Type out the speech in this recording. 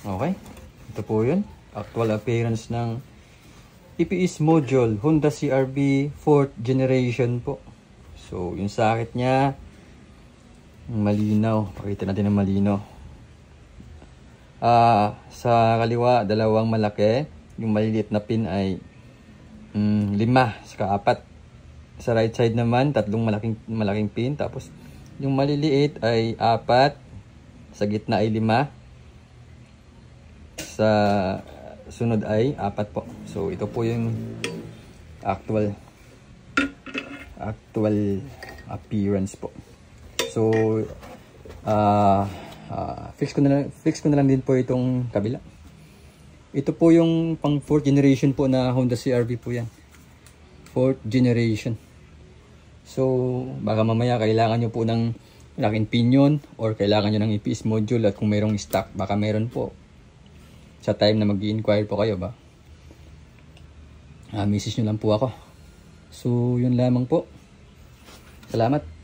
Okay, ito po yun. Actual appearance ng EPS module Honda CR-V 4th generation po. So yung sakit niya malinaw, pakita natin ng malinaw. Sa kaliwa dalawang malaki, yung maliliit na pin ay 5 saka 4. Sa right side naman tatlong malaking pin, tapos yung maliliit ay 4, sa gitna ay 5, sa sunod ay 4 po. So ito po yung actual appearance po. So fix ko na lang din po itong kabila. Ito po yung pang 4th generation po na Honda CR-V po yan. 4th generation. So baka mamaya kailangan nyo po ng laking pinion or kailangan nyo ng EPS module, at kung mayroong stock baka meron po sa time na mag-i-inquire po kayo ba. Message nyo lang po ako. So yun lamang po. Salamat.